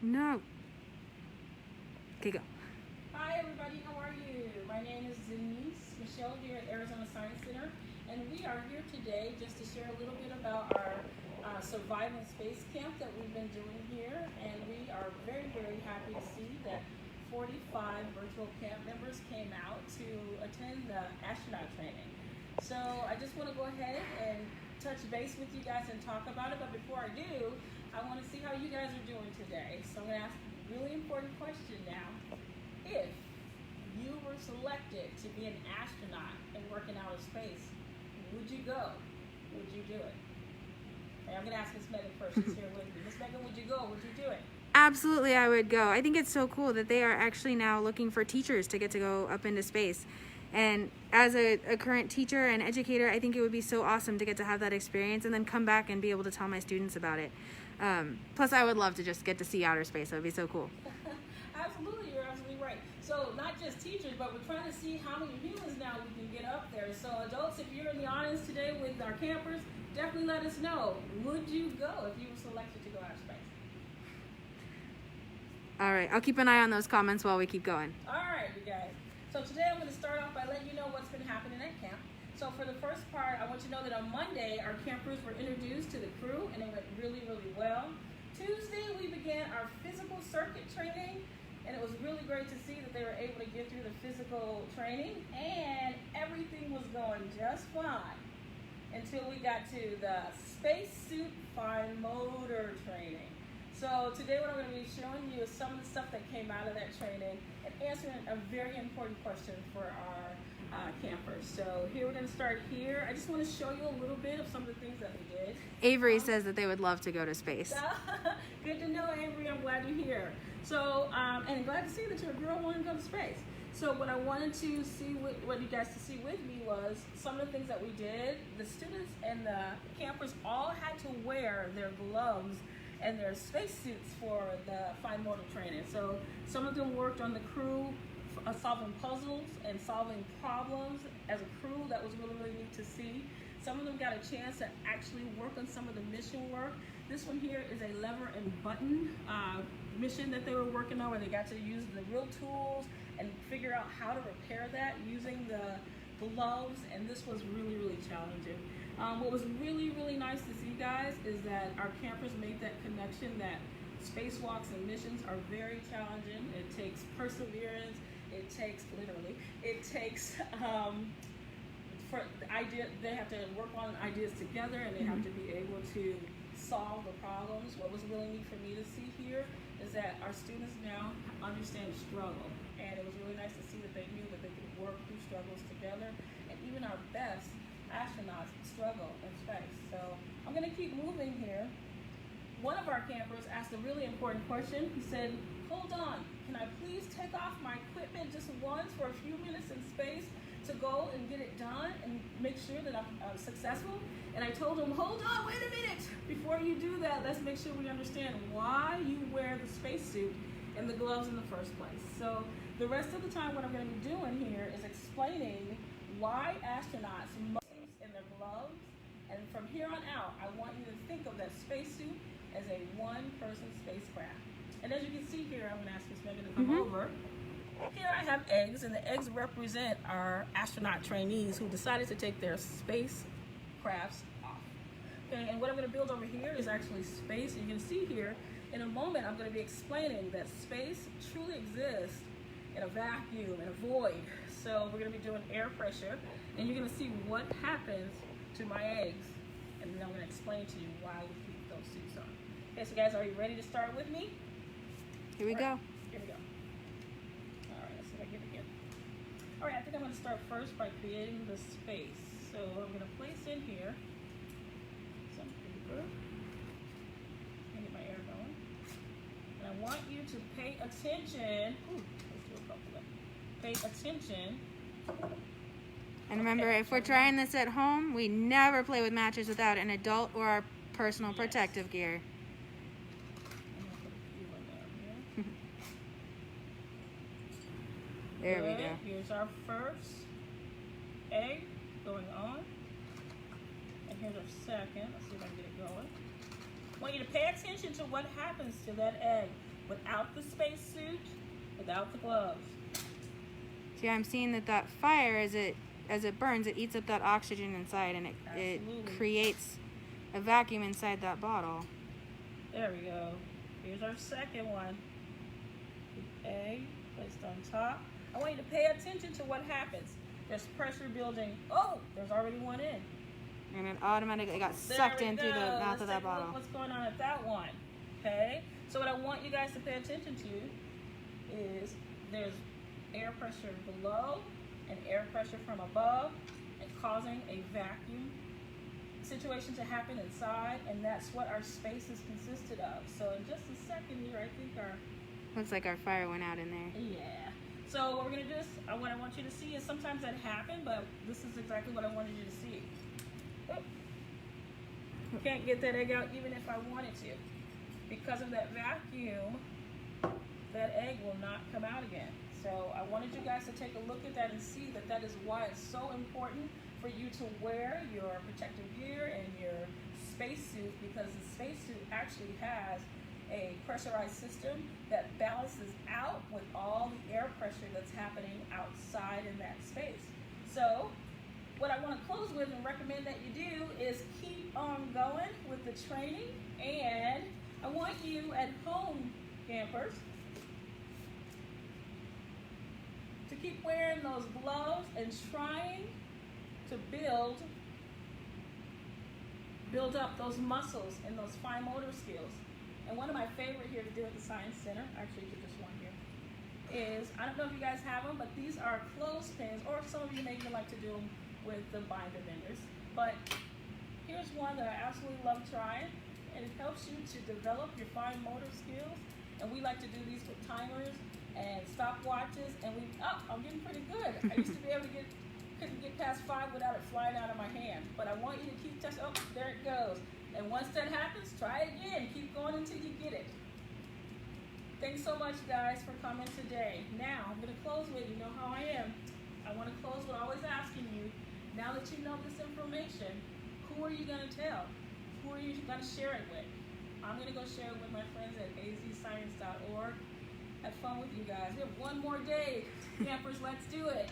No. Okay, go. Hi everybody, how are you? My name is Denise Michelle here at Arizona Science Center, and we are here today just to share a little bit about our surviving space camp that we've been doing here, and we are very, very happy to see that 45 virtual camp members came out to attend the astronaut training. So I just want to go ahead and touch base with you guys and talk about it, but before I do, I want to see how you guys are doing today. So I'm going to ask a really important question now. If you were selected to be an astronaut and work in outer space, would you go? Would you do it? Okay, I'm going to ask Miss Megan first. She's here with me. Miss Megan, would you go? Would you do it? Absolutely, I would go. I think it's so cool that they are actually now looking for teachers to get to go up into space. And as a current teacher and educator, I think it would be so awesome to get to have that experience and then come back and be able to tell my students about it. Plus, I would love to just get to see outer space. That would be so cool. Absolutely, you're absolutely right. So not just teachers, but we're trying to see how many humans now we can get up there. So adults, if you're in the audience today with our campers, definitely let us know. Would you go if you were selected to go outer space? All right, I'll keep an eye on those comments while we keep going. All right, you guys. So today I'm going to start off by letting you know what's been happening at camp. So for the first part, I want you to know that on Monday, our campers were introduced to the crew, and it went really, really well. Tuesday, we began our physical circuit training, and it was really great to see that they were able to get through the physical training, and everything was going just fine until we got to the spacesuit fine motor training. So today what I'm going to be showing you is some of the stuff that came out of that training and answering a very important question for our campers. So here we're going to start here. I just want to show you a little bit of some of the things that we did. Avery says that they would love to go to space. Good to know, Avery. I'm glad you're here. So, and I'm glad to see that you're a girl wanting to go to space. So what I wanted to see, what you guys to see with me was some of the things that we did. The students and the campers all had to wear their gloves and their spacesuits for the fine motor training. So some of them worked on the crew, solving puzzles and solving problems as a crew. That was really, really neat to see. Some of them got a chance to actually work on some of the mission work. This one here is a lever and button mission that they were working on, where they got to use the real tools and figure out how to repair that using the gloves, and this was really, really challenging. What was really, really nice to see, guys, is that our campers made that connection that spacewalks and missions are very challenging. It takes perseverance. It takes, literally, it takes, for the idea, they have to work on ideas together, and they have to be able to solve the problems. What was really neat for me to see here is that our students now understand struggle, and it was really nice to see that they knew that they could work through struggles together, and even our best astronauts struggle in space. So I'm going to keep moving here. One of our campers asked a really important question. He said, hold on, can I please take off my equipment just once for a few minutes in space to go and get it done and make sure that I'm successful? And I told him, hold on, wait a minute. Before you do that, let's make sure we understand why you wear the spacesuit and the gloves in the first place. So the rest of the time, what I'm going to be doing here is explaining why astronauts must in their gloves. And from here on out, I want you to think of that spacesuit as a one-person spacecraft. And as you can see here, I'm going to ask Miss Megan to come over. Here I have eggs, and the eggs represent our astronaut trainees who decided to take their spacecrafts off. Okay, and what I'm going to build over here is actually space. And you can see here, in a moment, I'm going to be explaining that space truly exists in a vacuum, in a void. So we're going to be doing air pressure, and you're going to see what happens to my eggs, and then I'm going to explain to you why we keep those suits on. Okay, so guys, are you ready to start with me? Here we go. Here we go. All right, let's see if I get it again. All right, I think I'm going to start first by creating the space. So I'm going to place in here some paper. Get my air going. And I want you to pay attention. Ooh, let's do a couple of. Pay attention. And remember, if we're trying this at home, we never play with matches without an adult or our personal protective gear. There we go. Here's our first egg going on. And here's our second. Let's see if I can get it going. I want you to pay attention to what happens to that egg without the spacesuit, without the gloves. See, I'm seeing that fire, as it burns, it eats up that oxygen inside, and it Absolutely. creates a vacuum inside that bottle. There we go. Here's our second one. A placed on top. I want you to pay attention to what happens. There's pressure building. Oh, there's already one in. And it automatically got sucked in through the mouth of that bottle. Look what's going on at that one. Okay? So what I want you guys to pay attention to is there's air pressure below and air pressure from above, and causing a vacuum situation to happen inside, and that's what our space is consisted of. So in just a second here, I think our... Looks like our fire went out in there. Yeah. So what we're going to do is, what I want you to see is sometimes that happens, but this is exactly what I wanted you to see. Oh. Can't get that egg out even if I wanted to. Because of that vacuum, that egg will not come out again. So I wanted you guys to take a look at that and see that that is why it's so important for you to wear your protective gear and your spacesuit, because the spacesuit actually has a pressurized system that balances out with all the air pressure that's happening outside in that space. So what I want to close with and recommend that you do is keep on going with the training, and I want you at home, campers, to keep wearing those gloves and trying to build up those muscles and those fine motor skills. And one of my favorite here to do at the Science Center, actually get this one here, is, I don't know if you guys have them, but these are clothespins, or some of you may even like to do them with the binder benders. But here's one that I absolutely love trying, and it helps you to develop your fine motor skills. And we like to do these with timers and stopwatches, and I'm getting pretty good. I used to be able to couldn't get past 5 without it flying out of my hand. But I want you to keep testing. Oh, there it goes. And once that happens, try it again. Keep going until you get it. Thanks so much, guys, for coming today. Now, I'm going to close with, you know how I am. I want to close with always asking you, now that you know this information, who are you going to tell? Who are you going to share it with? I'm going to go share it with my friends at azscience.org. Have fun with you guys. We have one more day. Campers, let's do it.